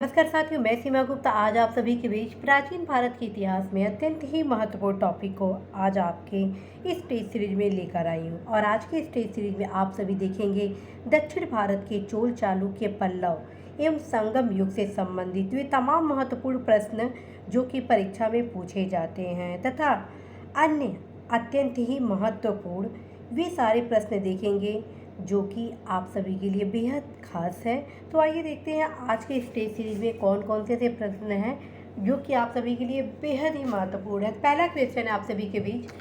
नमस्कार साथियों, मैं सीमा गुप्ता आज आप सभी के बीच प्राचीन भारत के इतिहास में अत्यंत ही महत्वपूर्ण टॉपिक को आज आपके इस टेस्ट सीरीज में लेकर आई हूँ। और आज के इस टेस्ट सीरीज में आप सभी देखेंगे दक्षिण भारत के चोल, चालुक्य, पल्लव एवं संगम युग से संबंधित वे तमाम महत्वपूर्ण प्रश्न जो कि परीक्षा में पूछे जाते हैं तथा अन्य अत्यंत ही महत्वपूर्ण वे सारे प्रश्न देखेंगे जो कि आप सभी के लिए बेहद खास है। तो आइए देखते हैं आज के इस टेस्ट सीरीज में कौन कौन से ऐसे प्रश्न हैं जो कि आप सभी के लिए बेहद ही महत्वपूर्ण है। पहला क्वेश्चन है आप सभी के बीच,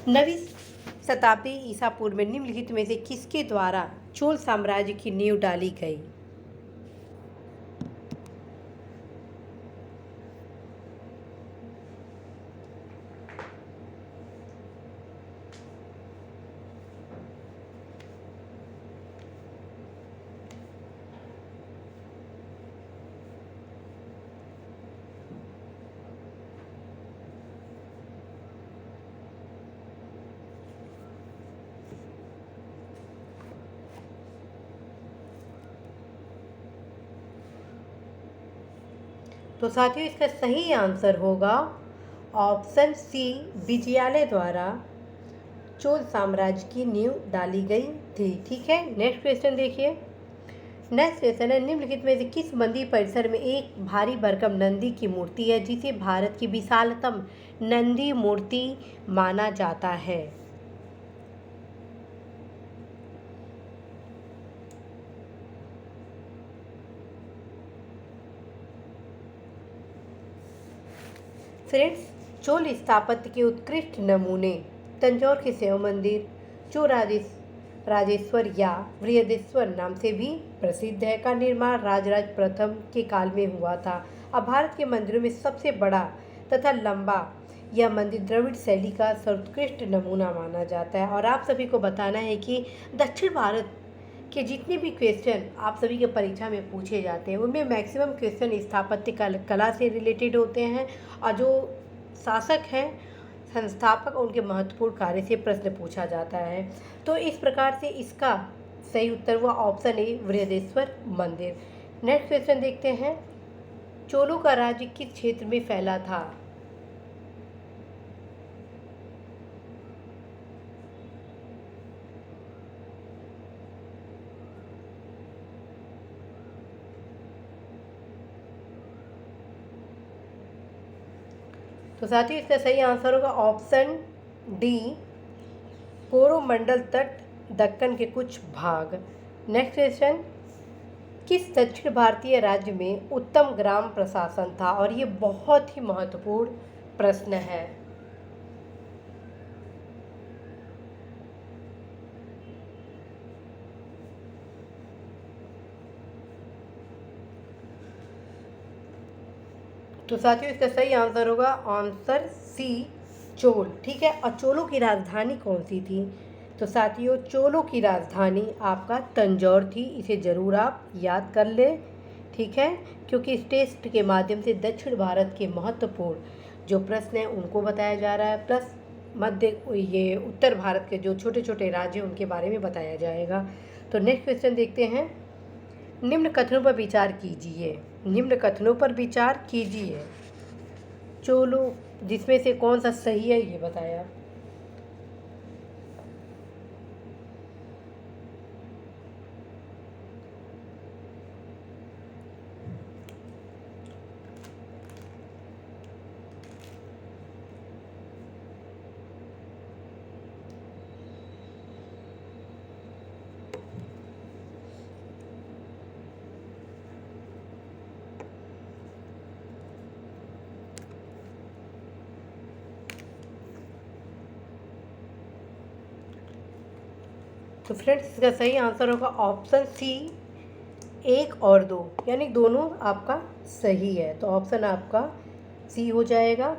नवीं शताब्दी ईसा पूर्व में निम्नलिखित में से किसके द्वारा चोल साम्राज्य की नींव डाली गई? तो साथियों इसका सही आंसर होगा ऑप्शन सी, विजयालय द्वारा चोल साम्राज्य की नींव डाली गई थी। ठीक है, नेक्स्ट क्वेश्चन देखिए। नेक्स्ट क्वेश्चन है, निम्नलिखित में से किस मंदिर परिसर में एक भारी भरकम नंदी की मूर्ति है जिसे भारत की विशालतम नंदी मूर्ति माना जाता है? फ्रेंड्स, चोल स्थापत्य के उत्कृष्ट नमूने तंजौर के शिव मंदिर जो राजेश्वर या बृहदेश्वर नाम से भी प्रसिद्ध है का निर्माण राजराज प्रथम के काल में हुआ था। अब भारत के मंदिरों में सबसे बड़ा तथा लंबा यह मंदिर द्रविड़ शैली का सर्वोत्कृष्ट नमूना माना जाता है। और आप सभी को बताना है कि दक्षिण भारत के जितने भी क्वेश्चन आप सभी के परीक्षा में पूछे जाते हैं उनमें मैक्सिमम क्वेश्चन स्थापत्य कला से रिलेटेड होते हैं और जो शासक हैं, संस्थापक, उनके महत्वपूर्ण कार्य से प्रश्न पूछा जाता है। तो इस प्रकार से इसका सही उत्तर हुआ ऑप्शन ए, बृहदेश्वर मंदिर। नेक्स्ट क्वेश्चन देखते हैं, चोलों का राज्य किस क्षेत्र में फैला था? तो साथियों इसका सही आंसर होगा ऑप्शन डी, कोरोमंडल तट, दक्कन के कुछ भाग। नेक्स्ट क्वेश्चन, किस दक्षिण भारतीय राज्य में उत्तम ग्राम प्रशासन था? और ये बहुत ही महत्वपूर्ण प्रश्न है। तो साथियों इसका सही आंसर होगा आंसर सी, चोल। ठीक है, और चोलों की राजधानी कौन सी थी? तो साथियों चोलों की राजधानी आपका तंजौर थी, इसे ज़रूर आप याद कर लें। ठीक है, क्योंकि इस टेस्ट के माध्यम से दक्षिण भारत के महत्वपूर्ण जो प्रश्न हैं उनको बताया जा रहा है, प्लस ये उत्तर भारत के जो छोटे छोटे राज्य हैं उनके बारे में बताया जाएगा। तो नेक्स्ट क्वेश्चन देखते हैं, निम्न कथनों पर विचार कीजिए। निम्न कथनों पर विचार कीजिए, चोलो जिसमें से कौन सा सही है ये बताया। तो फ्रेंड्स इसका सही आंसर होगा ऑप्शन सी, 1 और 2, यानी दोनों आपका सही है। तो ऑप्शन आपका सी हो जाएगा।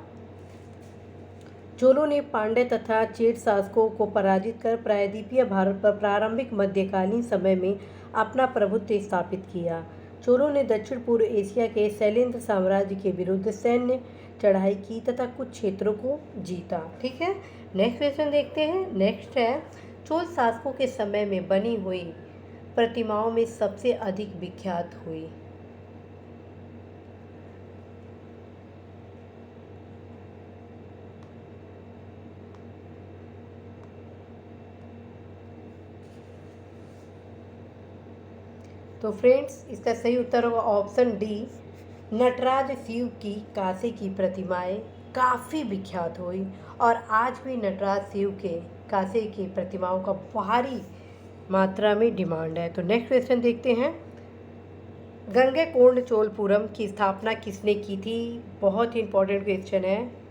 चोलों ने पांड्य तथा चेट शासकों को पराजित कर प्रायद्वीपीय भारत पर प्रारंभिक मध्यकालीन समय में अपना प्रभुत्व स्थापित किया। चोलों ने दक्षिण पूर्व एशिया के शैलेंद्र साम्राज्य के विरुद्ध सैन्य चढ़ाई की तथा कुछ क्षेत्रों को जीता। ठीक है, नेक्स्ट क्वेश्चन देखते हैं। नेक्स्ट है, चोल शासकों के समय में बनी हुई प्रतिमाओं में सबसे अधिक विख्यात हुई? तो फ्रेंड्स इसका सही उत्तर होगा ऑप्शन डी, नटराज शिव की कांसे की प्रतिमाएं काफ़ी विख्यात हुई और आज भी नटराज शिव के कांसे की प्रतिमाओं का भारी मात्रा में डिमांड है। तो नेक्स्ट क्वेश्चन देखते हैं, गंगैकोंड चोलपुरम की स्थापना किसने की थी? बहुत ही इंपॉर्टेंट क्वेश्चन है।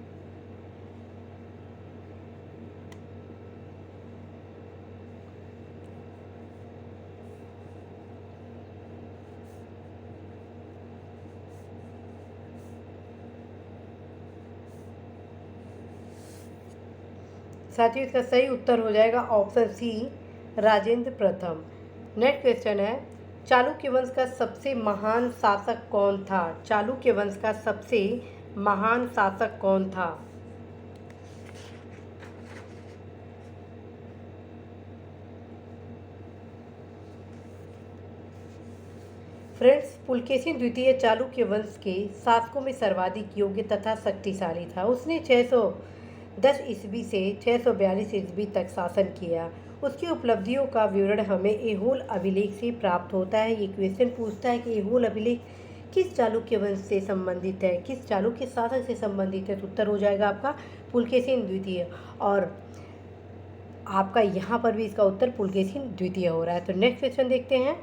साथियों इसका सही उत्तर हो जाएगा ऑप्शन सी, राजेंद्र प्रथम। नेक्स्ट क्वेश्चन है, चालुक्य वंश का सबसे महान शासक कौन था? चालुक्य वंश का सबसे महान शासक कौन था? फ्रेंड्स, पुलकेशिन द्वितीय चालुक्य वंश के शासकों में सर्वाधिक योग्य तथा शक्तिशाली था। उसने 610 ईस्वी से 642 ईस्वी तक शासन किया। उसकी उपलब्धियों का विवरण हमें ऐहोल अभिलेख से प्राप्त होता है। ये क्वेश्चन पूछता है कि ऐहोल अभिलेख किस चालुक्य वंश से संबंधित है, किस चालुक्य शासक से संबंधित है? तो उत्तर हो जाएगा आपका पुलकेशिन द्वितीय, और आपका यहाँ पर भी इसका उत्तर पुलकेशिन द्वितीय हो रहा है। तो नेक्स्ट क्वेश्चन देखते हैं,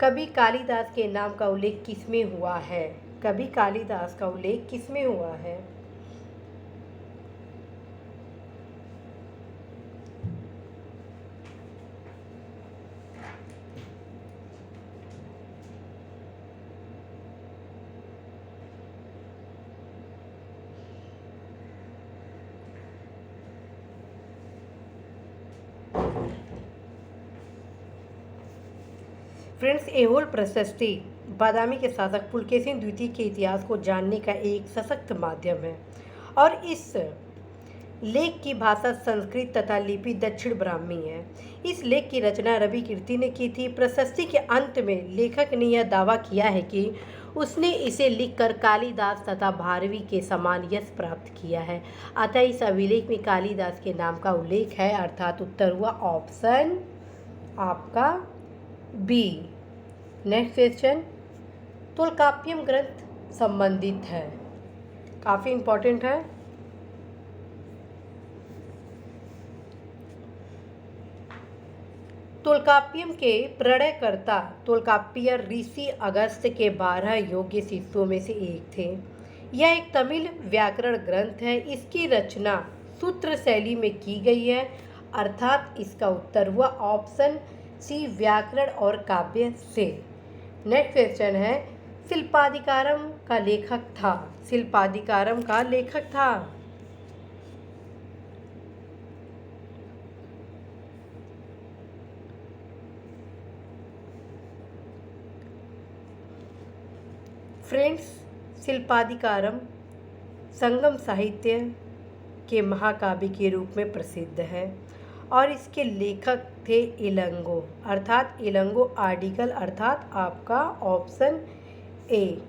कवि कालिदास के नाम का उल्लेख किसमें हुआ है? कवि कालिदास का उल्लेख किसमें हुआ है? फ्रेंड्स, ऐहोल प्रशस्ति बादामी के शासक पुलकेशिन द्वितीय के इतिहास को जानने का एक सशक्त माध्यम है और इस लेख की भाषा संस्कृत तथा लिपि दक्षिण ब्राह्मी है। इस लेख की रचना रवि कीर्ति ने की थी। प्रशस्ति के अंत में लेखक ने यह दावा किया है कि उसने इसे लिखकर कालिदास तथा भारवी के समान यश प्राप्त किया है। अतः इस अभिलेख में कालिदास के नाम का उल्लेख है, अर्थात उत्तर हुआ ऑप्शन आपका बी। नेक्स्ट क्वेश्चन, तोल्काप्पियम ग्रंथ संबंधित है, काफ़ी इंपॉर्टेंट है। तोल्काप्पियम के प्रणयकर्ता तोल्काप्पिय ऋषि अगस्त्य के 12 योग्य शिष्यों में से एक थे। यह एक तमिल व्याकरण ग्रंथ है। इसकी रचना सूत्र शैली में की गई है, अर्थात इसका उत्तर हुआ ऑप्शन सी, व्याकरण और काव्य से। नेक्स्ट क्वेश्चन है, शिल्पाधिकारम का लेखक था? शिल्पाधिकारम का लेखक था? फ्रेंड्स, शिल्पाधिकारम संगम साहित्य के महाकाव्य के रूप में प्रसिद्ध है और इसके लेखक थे इलंगो, अर्थात इलंगो आर्टिकल, अर्थात आपका ऑप्शन ए।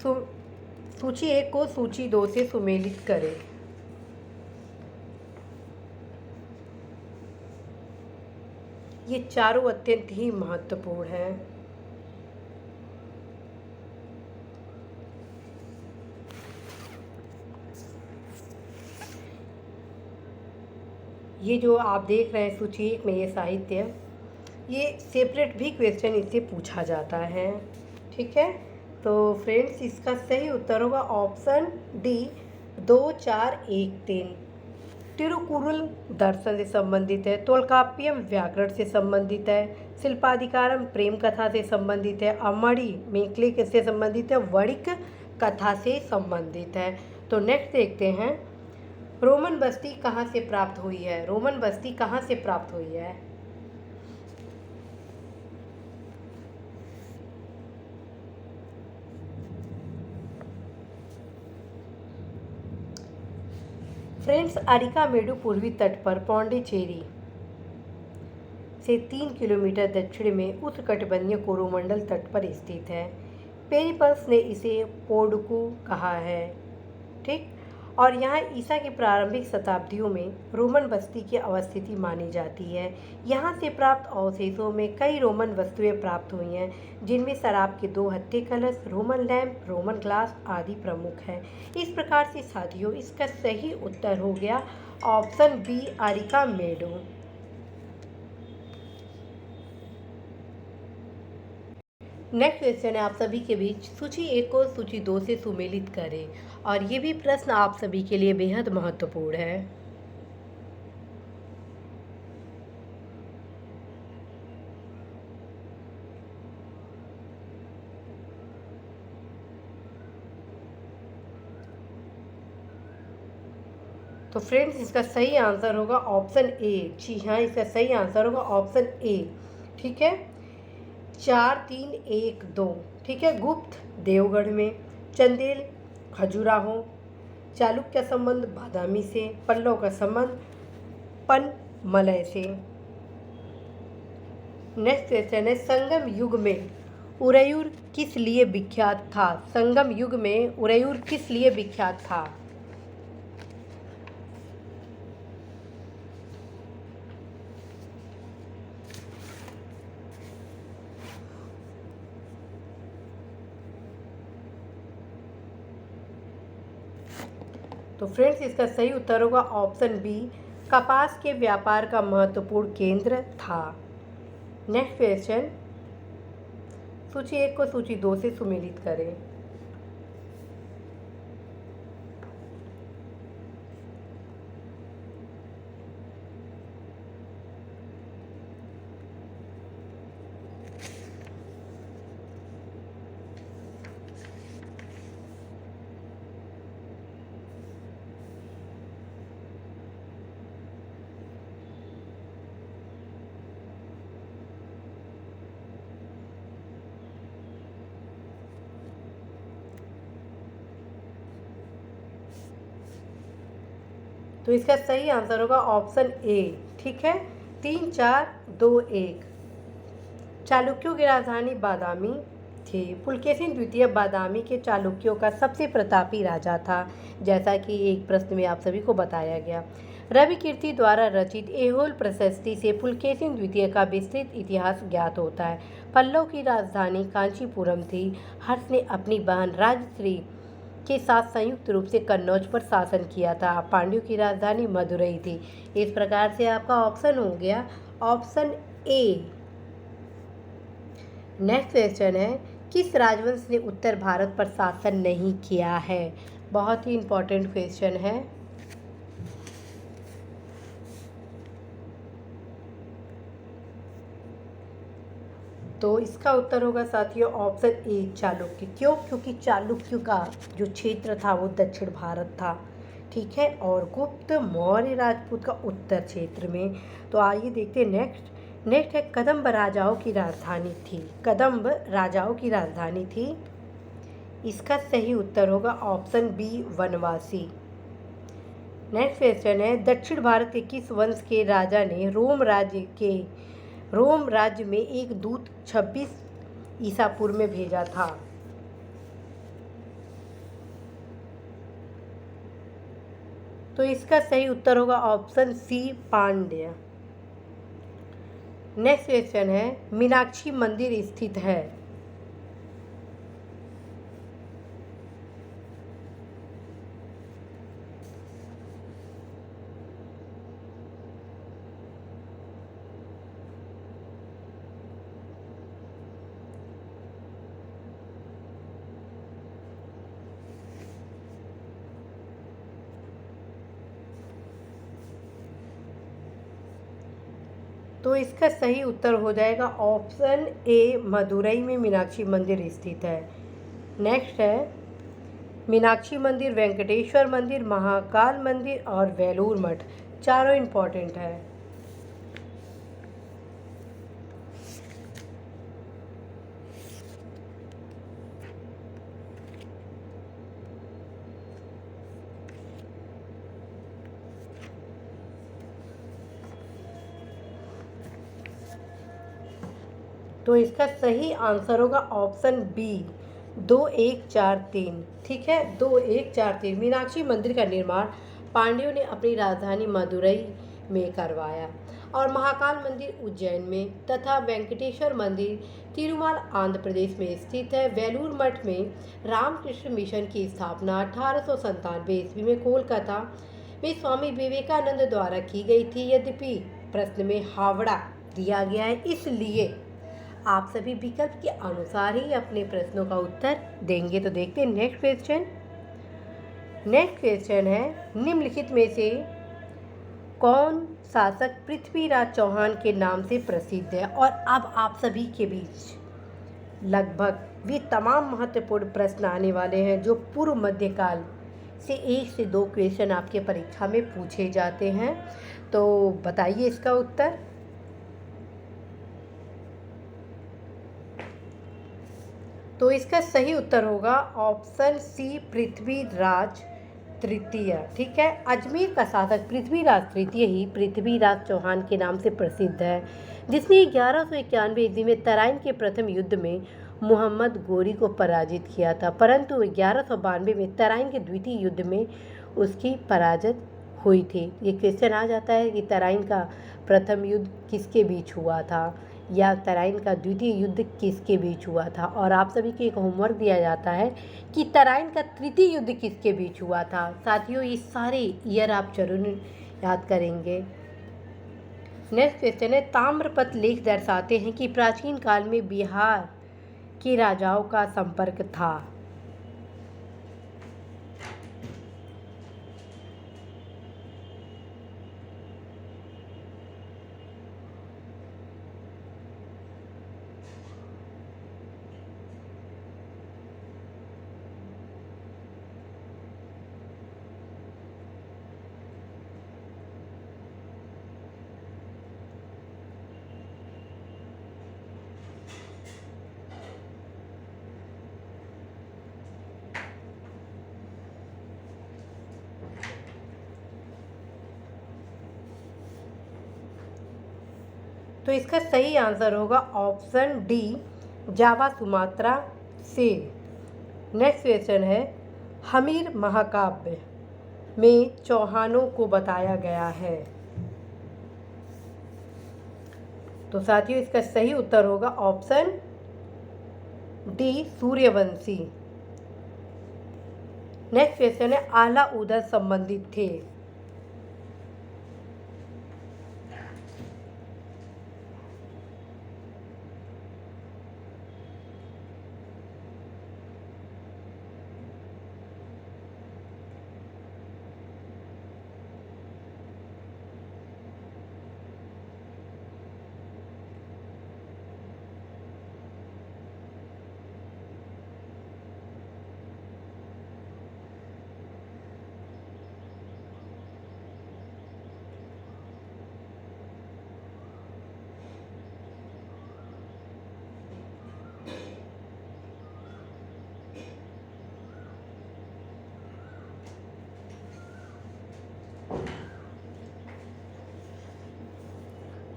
सूची 1 को सूची 2 से सुमेलित करें। ये चारों अत्यंत ही महत्वपूर्ण हैं। ये जो आप देख रहे हैं सूची 1 में ये साहित्य, ये सेपरेट भी क्वेश्चन इससे पूछा जाता है, ठीक है। तो फ्रेंड्स, इसका सही उत्तर होगा ऑप्शन डी, 2, 4, 1, 3। तिरुकुरुल दर्शन से संबंधित है, तोल्काप्पियम व्याकरण से संबंधित है, शिल्पाधिकारम प्रेम कथा से संबंधित है, अमड़ी मेकले से संबंधित है, वणिक कथा से संबंधित है। तो नेक्स्ट देखते हैं, रोमन बस्ती कहाँ से प्राप्त हुई है? रोमन बस्ती कहाँ से प्राप्त हुई है? फ्रेंड्स, अरिकामेडु पूर्वी तट पर पौंडीचेरी से 3 किलोमीटर दक्षिण में उष्णकटिबंधीय कोरोमंडल तट पर स्थित है। पेरिप्लस ने इसे पोर्डुकू कहा है, ठीक। और यहाँ ईसा की प्रारंभिक शताब्दियों में रोमन बस्ती की अवस्थिति मानी जाती है। यहाँ से प्राप्त अवशेषों में कई रोमन वस्तुएं प्राप्त हुई हैं, जिनमें शराब के 2 हत्थे कलश, रोमन लैंप, रोमन ग्लास आदि प्रमुख हैं। इस प्रकार से साथियों, इसका सही उत्तर हो गया ऑप्शन बी, आरिका मेडो। नेक्स्ट क्वेश्चन है आप सभी के बीच, सूची 1 को सूची 2 से सुमेलित करें। और ये भी प्रश्न आप सभी के लिए बेहद महत्वपूर्ण है। तो फ्रेंड्स, इसका सही आंसर होगा ऑप्शन ए। जी हाँ, इसका सही आंसर होगा ऑप्शन ए। ठीक है, 4312। ठीक है, गुप्त देवगढ़ में, चंदेल खजुराहो, चालुक्य संबंध बादामी से, पल्लव का संबंध पनमलय से। नेक्स्ट क्वेश्चन है, संगम युग में उरैयूर किस लिए विख्यात था? संगम युग में उरैयूर किस लिए विख्यात था? तो फ्रेंड्स, इसका सही उत्तर होगा ऑप्शन बी, कपास के व्यापार का महत्वपूर्ण केंद्र था। नेक्स्ट क्वेश्चन, सूची 1 को सूची 2 से सुमेलित करें। तो इसका सही आंसर होगा ऑप्शन ए। ठीक है, 3421। चालुक्यों की राजधानी बादामी थी। पुलकेशिन द्वितीय बादामी के चालुक्यों का सबसे प्रतापी राजा था, जैसा कि एक प्रश्न में आप सभी को बताया गया। रवि कीर्ति द्वारा रचित ऐहोल प्रशस्ति से पुलकेशिन द्वितीय का विस्तृत इतिहास ज्ञात होता है। पल्लव की राजधानी कांचीपुरम थी। हर्ष ने अपनी बहन राजश्री के साथ संयुक्त रूप से कन्नौज पर शासन किया था। पांड्यों की राजधानी मदुरई थी। इस प्रकार से आपका ऑप्शन हो गया ऑप्शन ए। नेक्स्ट क्वेश्चन है, किस राजवंश ने उत्तर भारत पर शासन नहीं किया है? बहुत ही इंपॉर्टेंट क्वेश्चन है। तो इसका उत्तर होगा साथियों ऑप्शन ए, चालुक्य। क्यों? क्योंकि चालुक्य का जो क्षेत्र था वो दक्षिण भारत था। ठीक है, और गुप्त मौर्य राजपूत का उत्तर क्षेत्र में। तो आइए देखते हैं नेक्स्ट है, कदम्ब राजाओं की राजधानी थी। कदम्ब राजाओं की राजधानी थी। इसका सही उत्तर होगा ऑप्शन बी, वनवासी। नेक्स्ट क्वेश्चन है, दक्षिण भारत के किस वंश के राजा ने रोम राज्य में एक दूत 26 ईसा पूर्व में भेजा था? तो इसका सही उत्तर होगा option C, Pandya. Next question है, मीनाक्षी मंदिर स्थित है। तो इसका सही उत्तर हो जाएगा ऑप्शन ए, मदुरई में मीनाक्षी मंदिर स्थित है। नेक्स्ट है, मीनाक्षी मंदिर, वेंकटेश्वर मंदिर, महाकाल मंदिर और वेलूर मठ, चारों इम्पॉर्टेंट है। तो इसका सही आंसर होगा ऑप्शन बी, 2143, ठीक है, 2143 मीनाक्षी मंदिर का निर्माण पांड्यों ने अपनी राजधानी मदुरई में करवाया और महाकाल मंदिर उज्जैन में तथा वेंकटेश्वर मंदिर तिरुमल आंध्र प्रदेश में स्थित है। वेलूर मठ में रामकृष्ण मिशन की स्थापना 1897 ईस्वी में कोलकाता में स्वामी विवेकानंद द्वारा की गई थी। यद्यपि प्रश्न में हावड़ा दिया गया है, इसलिए आप सभी विकल्प के अनुसार ही अपने प्रश्नों का उत्तर देंगे। तो देखते हैं नेक्स्ट क्वेश्चन। नेक्स्ट क्वेश्चन है, निम्नलिखित में से कौन शासक पृथ्वीराज चौहान के नाम से प्रसिद्ध है? और अब आप सभी के बीच लगभग वे तमाम महत्वपूर्ण प्रश्न आने वाले हैं जो पूर्व मध्यकाल से 1 से 2 क्वेश्चन आपके परीक्षा में पूछे जाते हैं। तो बताइए इसका उत्तर। तो इसका सही उत्तर होगा ऑप्शन सी, पृथ्वीराज तृतीय, ठीक है। अजमेर का शासक पृथ्वीराज तृतीय ही पृथ्वीराज चौहान के नाम से प्रसिद्ध है, जिसने 1191 ईस्वी में तराइन के प्रथम युद्ध में मोहम्मद गोरी को पराजित किया था, परंतु 1192 में तराइन के द्वितीय युद्ध में उसकी पराजित हुई थी। ये क्वेश्चन आ जाता है कि तराइन का प्रथम युद्ध किसके बीच हुआ था या तराइन का द्वितीय युद्ध किसके बीच हुआ था। और आप सभी को एक होमवर्क दिया जाता है कि तराइन का तृतीय युद्ध किसके बीच हुआ था। साथियों, ये सारे ईयर आप जरूर याद करेंगे। नेक्स्ट क्वेश्चन है, ताम्रपत्र लेख दर्शाते हैं कि प्राचीन काल में बिहार के राजाओं का संपर्क था। तो इसका सही आंसर होगा ऑप्शन डी, जावा सुमात्रा से। नेक्स्ट क्वेश्चन है, हमीर महाकाव्य में चौहानों को बताया गया है। तो साथियों, इसका सही उत्तर होगा option D, Suryavanshi. Next question है, आला उदल संबंधित थे।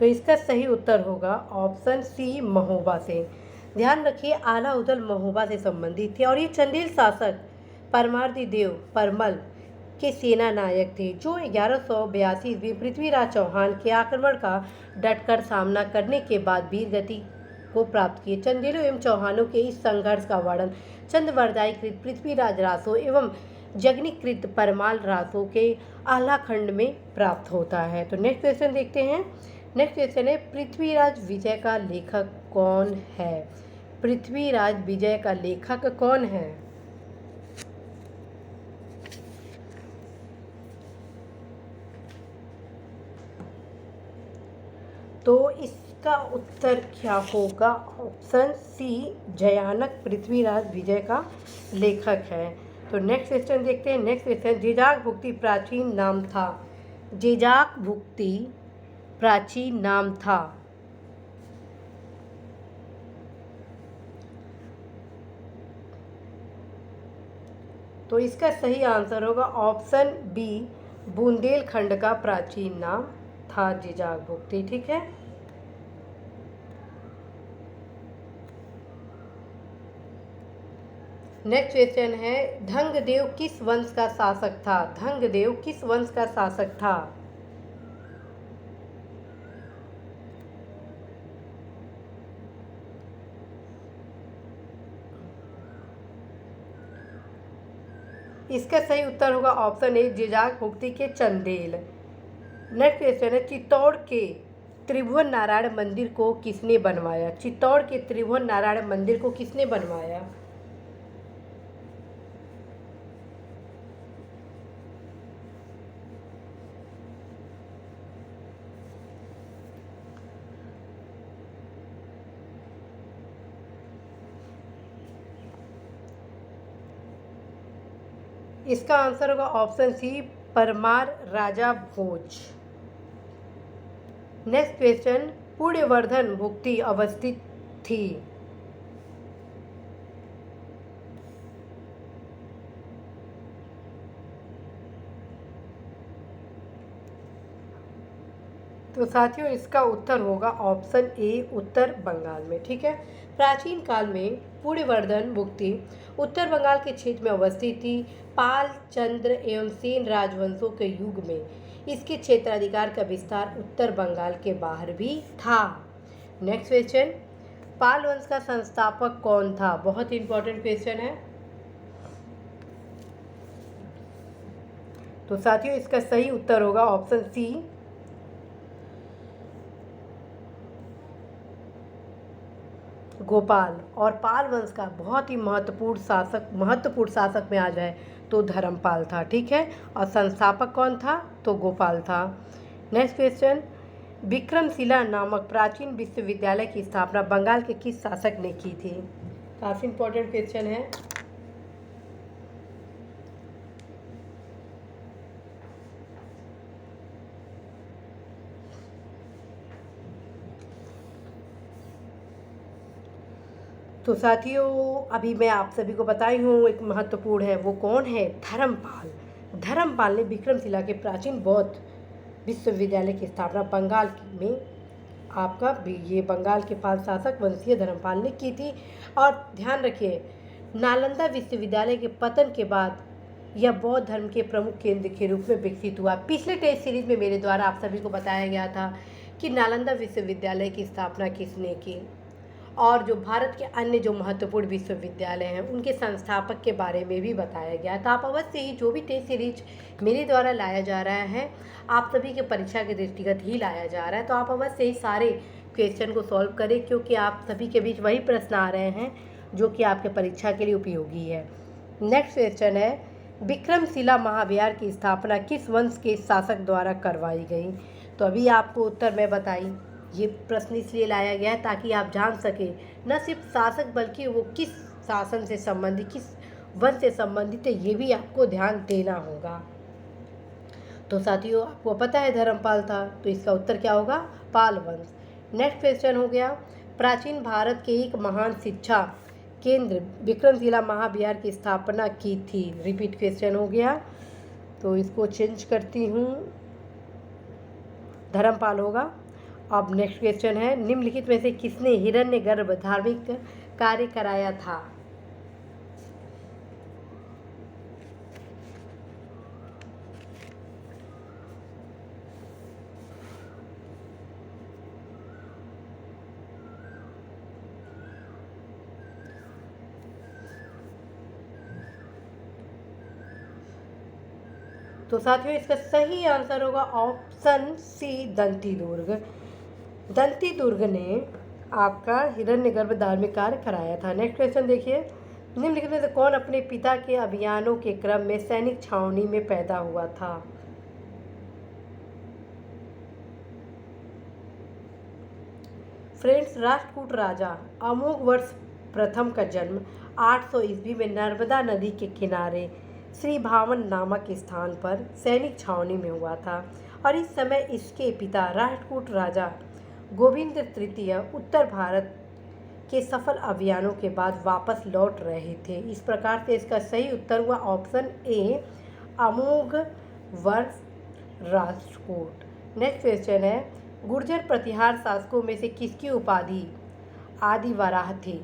तो इसका सही उत्तर होगा ऑप्शन सी, महोबा से। ध्यान रखिए, आला उदल महोबा से संबंधित थे और ये चंदेल शासक परमार्दी देव परमल के सेना नायक थे, जो 1182 ईस्वी पृथ्वीराज चौहान के आक्रमण का डटकर सामना करने के बाद वीर गति को प्राप्त किए। चंदेलों एवं चौहानों के इस संघर्ष का वर्णन चंद्रवरदायीकृत पृथ्वीराज रासो एवं जगनीकृत परमाल रासो के आला खंड में प्राप्त होता है। तो नेक्स्ट क्वेश्चन देखते हैं। नेक्स्ट क्वेश्चन है, पृथ्वीराज विजय का लेखक कौन है? पृथ्वीराज विजय का लेखक कौन है? तो इसका उत्तर क्या होगा? ऑप्शन सी, जयानक पृथ्वीराज विजय का लेखक है। तो नेक्स्ट क्वेश्चन देखते हैं। नेक्स्ट क्वेश्चन, जेजाक भुक्ति प्राचीन नाम था। जेजाक भुक्ति प्राचीन नाम था। तो इसका सही आंसर होगा ऑप्शन बी, बुंदेलखंड का प्राचीन नाम था जेजाक भुक्ति, ठीक है। नेक्स्ट क्वेश्चन है, धंगदेव किस वंश का शासक था? धंगदेव किस वंश का शासक था? इसका सही उत्तर होगा ऑप्शन ए, जिजाक मुक्ति के चंदेल। नेक्स्ट क्वेश्चन है, चित्तौड़ के त्रिभुवन नारायण मंदिर को किसने बनवाया? चित्तौड़ के त्रिभुवन नारायण मंदिर को किसने बनवाया? इसका आंसर होगा ऑप्शन सी, परमार राजा भोज। नेक्स्ट क्वेश्चन, पुण्यवर्धन भुक्ति अवस्थित थी? तो साथियों इसका उत्तर होगा ऑप्शन ए, उत्तर बंगाल में। ठीक है, प्राचीन काल में पुण्यवर्धन भुक्ति उत्तर बंगाल के क्षेत्र में अवस्थित थी। पाल, चंद्र एवं सेन राजवंशों के युग में इसके क्षेत्राधिकार का विस्तार उत्तर बंगाल के बाहर भी था। नेक्स्ट क्वेश्चन, पाल वंश का संस्थापक कौन था? बहुत इंपॉर्टेंट क्वेश्चन है। तो साथियों इसका सही उत्तर होगा ऑप्शन सी, गोपाल। और पाल वंश का बहुत ही महत्वपूर्ण शासक में आ जाए तो धर्मपाल था। ठीक है, और संस्थापक कौन था? तो गोपाल था। नेक्स्ट क्वेश्चन, विक्रमशिला नामक प्राचीन विश्वविद्यालय की स्थापना बंगाल के किस शासक ने की थी? काफ़ी इंपॉर्टेंट क्वेश्चन है। तो साथियों अभी मैं आप सभी को बताई हूँ एक महत्वपूर्ण है, वो कौन है? धर्मपाल। धर्मपाल ने विक्रमशिला के प्राचीन बौद्ध विश्वविद्यालय की स्थापना बंगाल में आपका ये बंगाल के पाल शासक वंशीय धर्मपाल ने की थी। और ध्यान रखिए, नालंदा विश्वविद्यालय के पतन के बाद यह बौद्ध धर्म के प्रमुख केंद्र के रूप में विकसित हुआ। पिछले टेस्ट सीरीज में मेरे द्वारा आप सभी को बताया गया था कि नालंदा विश्वविद्यालय की स्थापना किसने की, और जो भारत के अन्य जो महत्वपूर्ण विश्वविद्यालय हैं उनके संस्थापक के बारे में भी बताया गया था। आप अवश्य ही जो भी टेस्ट सीरीज मेरे द्वारा लाया जा रहा है आप सभी के परीक्षा के दृष्टिगत ही लाया जा रहा है, तो आप अवश्य ही सारे क्वेश्चन को सॉल्व करें, क्योंकि आप सभी के बीच वही प्रश्न आ रहे हैं जो कि आपके परीक्षा के लिए उपयोगी है। नेक्स्ट क्वेश्चन है, विक्रमशिला महाविहार की स्थापना किस वंश के शासक द्वारा करवाई गई? तो अभी आपको उत्तर मैं बताई, ये प्रश्न इसलिए लाया गया है ताकि आप जान सकें न सिर्फ शासक बल्कि वो किस शासन से संबंधित, किस वंश से संबंधित है, ये भी आपको ध्यान देना होगा। तो साथियों आपको पता है धर्मपाल था, तो इसका उत्तर क्या होगा? पाल वंश। नेक्स्ट क्वेश्चन हो गया, प्राचीन भारत के एक महान शिक्षा केंद्र विक्रमशिला महाविहार की स्थापना की थी। रिपीट क्वेश्चन हो गया, तो इसको चेंज करती हूँ, धर्मपाल होगा। अब नेक्स्ट क्वेश्चन है, निम्नलिखित में से किसने हिरण्यगर्भ धार्मिक कार्य कराया था? तो साथियों इसका सही आंसर होगा ऑप्शन सी, दंती दुर्ग। दंती दुर्ग ने आपका हिरण्यगर्भ धार्मिक कार्य कराया था। नेक्स्ट क्वेश्चन देखिए, निम्नलिखित में से कौन अपने पिता के अभियानों के क्रम में सैनिक छावनी में पैदा हुआ था? फ्रेंड्स, राष्ट्रकूट राजा अमोघ वर्ष प्रथम का जन्म 800 ईस्वी में नर्मदा नदी के किनारे श्री भावन नामक स्थान पर सैनिक छावनी में हुआ था, और इस समय इसके पिता राष्ट्रकूट राजा गोविंद तृतीय उत्तर भारत के सफल अभियानों के बाद वापस लौट रहे थे। इस प्रकार से इसका सही उत्तर हुआ ऑप्शन ए, अमोघ वर्ष राष्ट्रकूट। नेक्स्ट क्वेश्चन है, गुर्जर प्रतिहार शासकों में से किसकी उपाधि आदिवराह थी?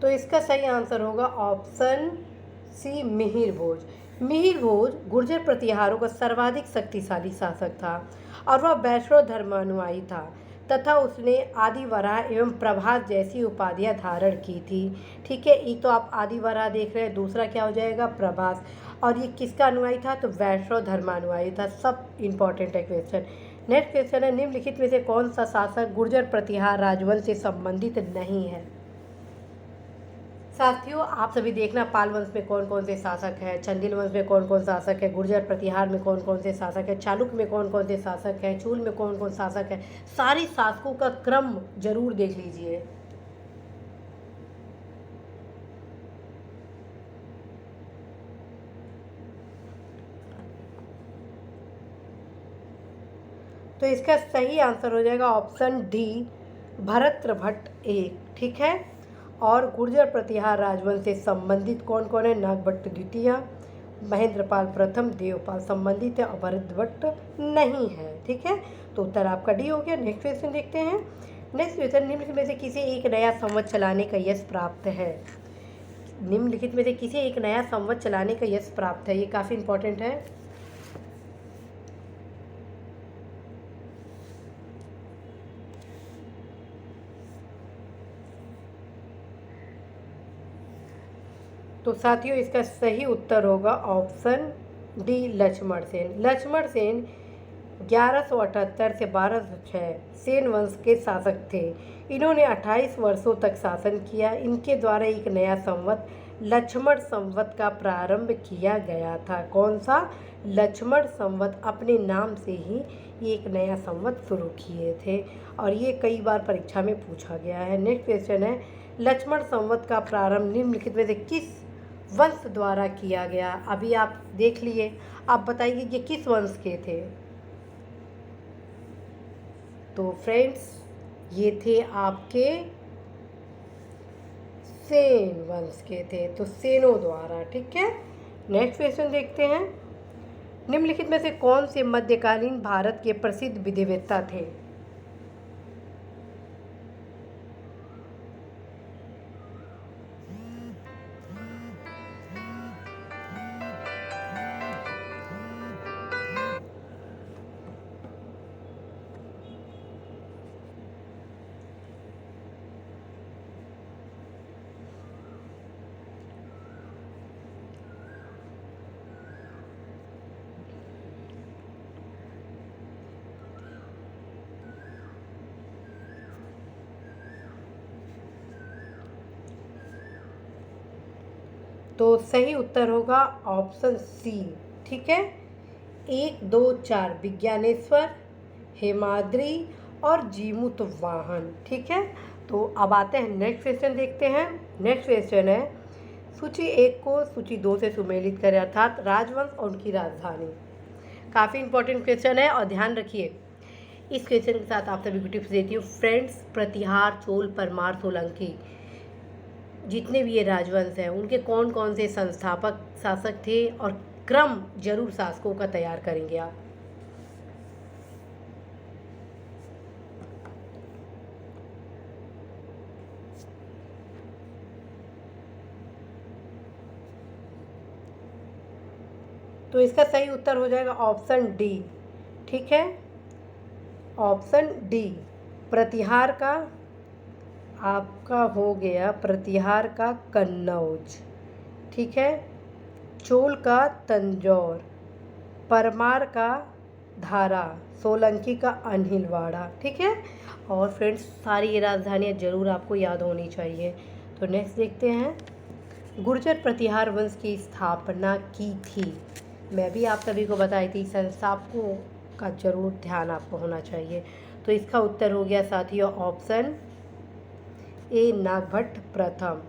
तो इसका सही आंसर होगा ऑप्शन सी, मिहिर भोज। मिहिर भोज गुर्जर प्रतिहारों का सर्वाधिक शक्तिशाली शासक था और वह वैष्णव धर्मानुयायी था तथा उसने आदि वराह एवं प्रभास जैसी उपाधियां धारण की थी। ठीक है, एक तो आप आदि वराह देख रहे हैं, दूसरा क्या हो जाएगा, प्रभास। और ये किसका अनुयायी था, तो वैष्णव धर्मानुयायी था। सब इंपॉर्टेंट है क्वेश्चन। नेक्स्ट क्वेश्चन है, निम्नलिखित में से कौन सा शासक गुर्जर प्रतिहार राजवंश से संबंधित नहीं है। साथियों, आप सभी देखना पाल वंश में कौन कौन से शासक हैं, चंदेल वंश में कौन कौन शासक है, गुर्जर प्रतिहार में कौन कौन से शासक है, चालुक्य में कौन कौन से शासक है, चूल में कौन कौन शासक है। सारे शासकों का क्रम जरूर देख लीजिए। तो इसका सही आंसर हो जाएगा ऑप्शन डी, भरतृभट्ट एक। ठीक है, और गुर्जर प्रतिहार राजवंश से संबंधित कौन कौन है, नागभट्ट द्वितीय, महेंद्रपाल प्रथम, देवपाल संबंधित है और भरतभट्ट नहीं है। ठीक है, तो उत्तर आपका डी हो गया। नेक्स्ट क्वेश्चन देखते हैं। नेक्स्ट क्वेश्चन, निम्नलिखित में से किसे एक नया संवत चलाने का यश प्राप्त है। निम्नलिखित में से किसे एक नया संवत चलाने का यश प्राप्त है, ये काफ़ी इंपॉर्टेंट है। तो साथियों, इसका सही उत्तर होगा ऑप्शन डी, लक्ष्मण सेन। लक्ष्मण सेन 1178 से 1206 सेन वंश के शासक थे। इन्होंने 28 वर्षों तक शासन किया। इनके द्वारा एक नया संवत, लक्ष्मण संवत का प्रारंभ किया गया था। कौन सा, लक्ष्मण संवत। अपने नाम से ही एक नया संवत शुरू किए थे और ये कई बार परीक्षा में पूछा गया है। नेक्स्ट क्वेश्चन है, लक्ष्मण संवत का प्रारंभ निम्नलिखित में से किस वंश द्वारा किया गया। अभी आप देख लिए, आप बताइए ये किस वंश के थे। तो फ्रेंड्स, ये थे आपके सेन वंश के थे, तो सेनों द्वारा। ठीक है, नेक्स्ट क्वेश्चन देखते हैं। निम्नलिखित में से कौन से मध्यकालीन भारत के प्रसिद्ध विधिवेत्ता थे। तो सही उत्तर होगा ऑप्शन सी। ठीक है, 1, 2, 4 विज्ञानेश्वर, हेमाद्री और जीमूत वाहन। ठीक है, तो अब आते हैं नेक्स्ट क्वेश्चन देखते हैं। नेक्स्ट क्वेश्चन है, सूची 1 को सूची 2 से सुमेलित करें, अर्थात राजवंश और उनकी राजधानी। काफ़ी इंपॉर्टेंट क्वेश्चन है और ध्यान रखिए, इस क्वेश्चन के साथ आप सभी को टिप्स देती हूँ फ्रेंड्स। प्रतिहार, चोल, परमार, सोलंकी, जितने भी ये राजवंश हैं उनके कौन कौन से संस्थापक शासक थे और क्रम जरूर शासकों का तैयार करेंगे आप। तो इसका सही उत्तर हो जाएगा ऑप्शन डी। ठीक है, ऑप्शन डी, प्रतिहार का आपका हो गया, प्रतिहार का कन्नौज। ठीक है, चोल का तंजौर, परमार का धारा, सोलंकी का अनहिलवाड़ा। ठीक है, और फ्रेंड्स सारी ये राजधानियाँ जरूर आपको याद होनी चाहिए। तो नेक्स्ट देखते हैं, गुर्जर प्रतिहार वंश की स्थापना की थी। मैं भी आप सभी को बताई थी, संस्थापकों का जरूर ध्यान आपको होना चाहिए। तो इसका उत्तर हो गया साथियों ऑप्शन ए, नागभट्ट प्रथम।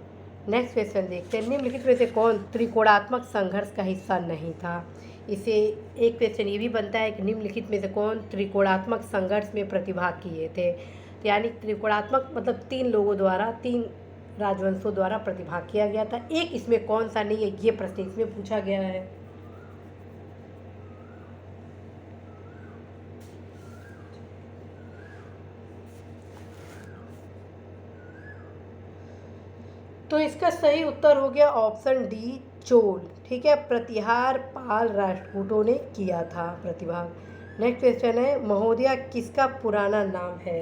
नेक्स्ट क्वेश्चन देखते हैं, निम्नलिखित में से कौन त्रिकोणात्मक संघर्ष का हिस्सा नहीं था। इसे एक क्वेश्चन ये भी बनता है कि निम्नलिखित में से कौन त्रिकोणात्मक संघर्ष में प्रतिभाग किए थे। तो यानी त्रिकोणात्मक मतलब 3 लोगों द्वारा, 3 राजवंशों द्वारा प्रतिभाग किया गया था। एक इसमें कौन सा नहीं है, ये प्रश्न इसमें पूछा गया है। तो इसका सही उत्तर हो गया ऑप्शन डी, चोल। ठीक है, प्रतिहार पाल राष्ट्रकूटों ने किया था प्रतिभाग। नेक्स्ट क्वेश्चन है, महोदया किसका पुराना नाम है?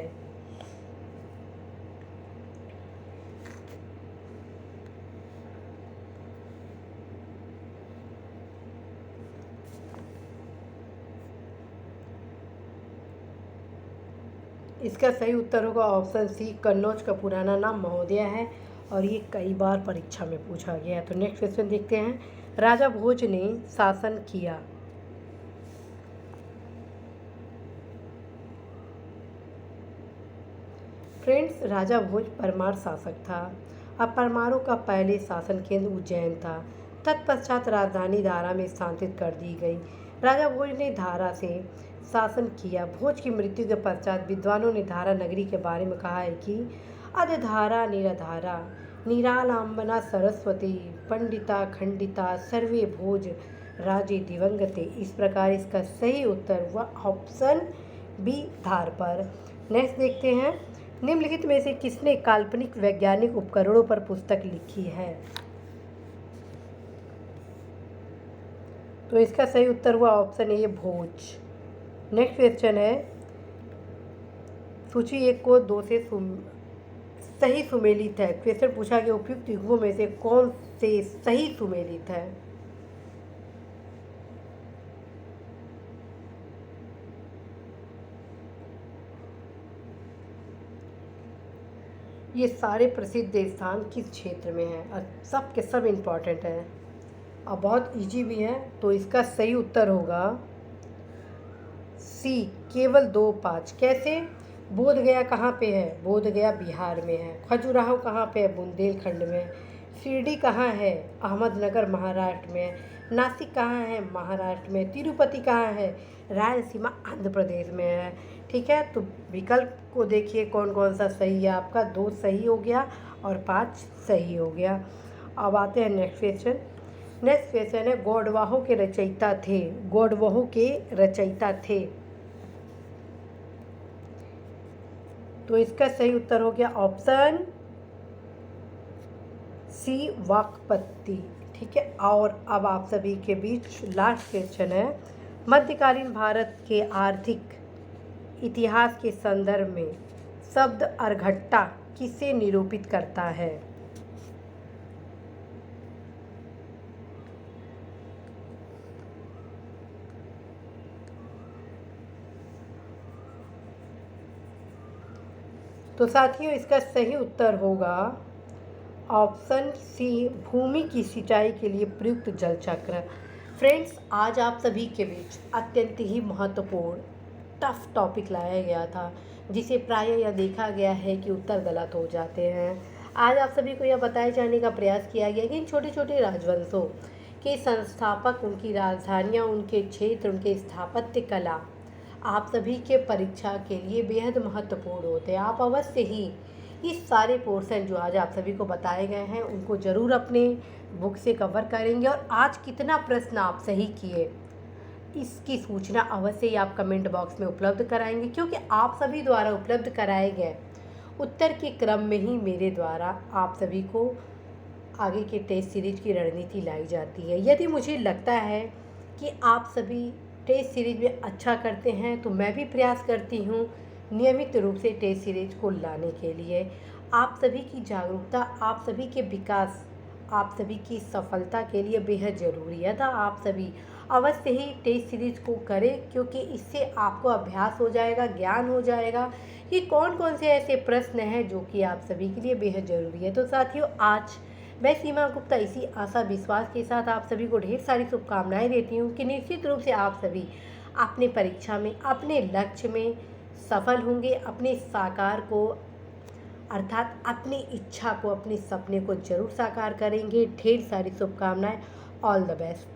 इसका सही उत्तर होगा ऑप्शन सी, कन्नौज का पुराना नाम महोदया है और ये कई बार परीक्षा में पूछा गया है। तो नेक्स्ट क्वेश्चन देखते हैं, राजा भोज ने शासन किया। फ्रेंड्स, राजा भोज परमार शासक था। अब परमारों का पहले शासन केंद्र उज्जैन था। तत्पश्चात राजधानी धारा में स्थानांतरित कर दी गई। राजा भोज ने धारा से शासन किया। भोज की मृत्यु के पश्चात विद्वानों ने धारा नगरी के बारे में कहा है कि अधधारा निराधारा निरालंबना सरस्वती पंडिता खंडिता सर्वे भोज राजे दिवंगते। इस प्रकार इसका सही उत्तर हुआ ऑप्शन बी, धार पर। नेक्स्ट देखते हैं, निम्नलिखित में से किसने काल्पनिक वैज्ञानिक उपकरणों पर पुस्तक लिखी है? तो इसका सही उत्तर हुआ option A, Bhoj. Next question है, सूची 1 को 2 से सही सुमेलित है। क्वेश्चन पूछा गया उपयुक्त युग्मों में से कौन से सही सुमेलित है? ये सारे प्रसिद्ध स्थान किस क्षेत्र में हैं और सब के सब इम्पॉर्टेंट हैं और बहुत इजी भी है। तो इसका सही उत्तर होगा सी, केवल 2, 5। कैसे? बोध गया कहाँ पे है? बोध गया बिहार में है। खजुराहो कहाँ पे है? बुंदेलखंड में। शिरडी कहाँ है? अहमदनगर महाराष्ट्र में है। नासिक कहाँ है? महाराष्ट्र में। तिरुपति कहाँ है? रायलसीमा आंध्र प्रदेश में है। ठीक है, तो विकल्प को देखिए कौन कौन सा सही है आपका। 2 सही हो गया और 5 सही हो गया। अब आते हैं नेक्स्ट क्वेश्चन। नेक्स्ट क्वेश्चन है, गौडवाहों के रचयिता थे। गौडवाहों के रचयिता थे। तो इसका सही उत्तर हो गया ऑप्शन सी, वाकपत्ति। ठीक है, और अब आप सभी के बीच लास्ट क्वेश्चन है, मध्यकालीन भारत के आर्थिक इतिहास के संदर्भ में शब्द अर्घट्टा किसे निरूपित करता है? तो साथियों, इसका सही उत्तर होगा ऑप्शन सी, भूमि की सिंचाई के लिए प्रयुक्त जल चक्र। फ्रेंड्स, आज आप सभी के बीच अत्यंत ही महत्वपूर्ण टफ टॉपिक लाया गया था, जिसे प्रायः यह देखा गया है कि उत्तर गलत हो जाते हैं। आज आप सभी को यह बताए जाने का प्रयास किया गया कि इन छोटे छोटे राजवंशों के संस्थापक, उनकी राजधानियाँ, उनके क्षेत्र, उनके स्थापत्य कला आप सभी के परीक्षा के लिए बेहद महत्वपूर्ण होते हैं। आप अवश्य ही इस सारे पोर्शन जो आज आप सभी को बताए गए हैं उनको ज़रूर अपने बुक से कवर करेंगे और आज कितना प्रश्न आप सही किए इसकी सूचना अवश्य ही आप कमेंट बॉक्स में उपलब्ध कराएंगे, क्योंकि आप सभी द्वारा उपलब्ध कराए गए उत्तर के क्रम में ही मेरे द्वारा आप सभी को आगे के टेस्ट सीरीज की रणनीति लाई जाती है। यदि मुझे लगता है कि आप सभी टेस्ट सीरीज में अच्छा करते हैं तो मैं भी प्रयास करती हूँ नियमित रूप से टेस्ट सीरीज को लाने के लिए। आप सभी की जागरूकता, आप सभी के विकास, आप सभी की सफलता के लिए बेहद ज़रूरी है। तो आप सभी अवश्य ही टेस्ट सीरीज को करें, क्योंकि इससे आपको अभ्यास हो जाएगा, ज्ञान हो जाएगा कि कौन कौन से ऐसे प्रश्न हैं जो कि आप सभी के लिए बेहद ज़रूरी है। तो साथियों, आज मैं सीमा गुप्ता इसी आशा विश्वास के साथ आप सभी को ढेर सारी शुभकामनाएं देती हूँ कि निश्चित रूप से आप सभी अपने परीक्षा में, अपने लक्ष्य में सफल होंगे, अपने साकार को अर्थात अपनी इच्छा को, अपने सपने को जरूर साकार करेंगे। ढेर सारी शुभकामनाएं। All the best.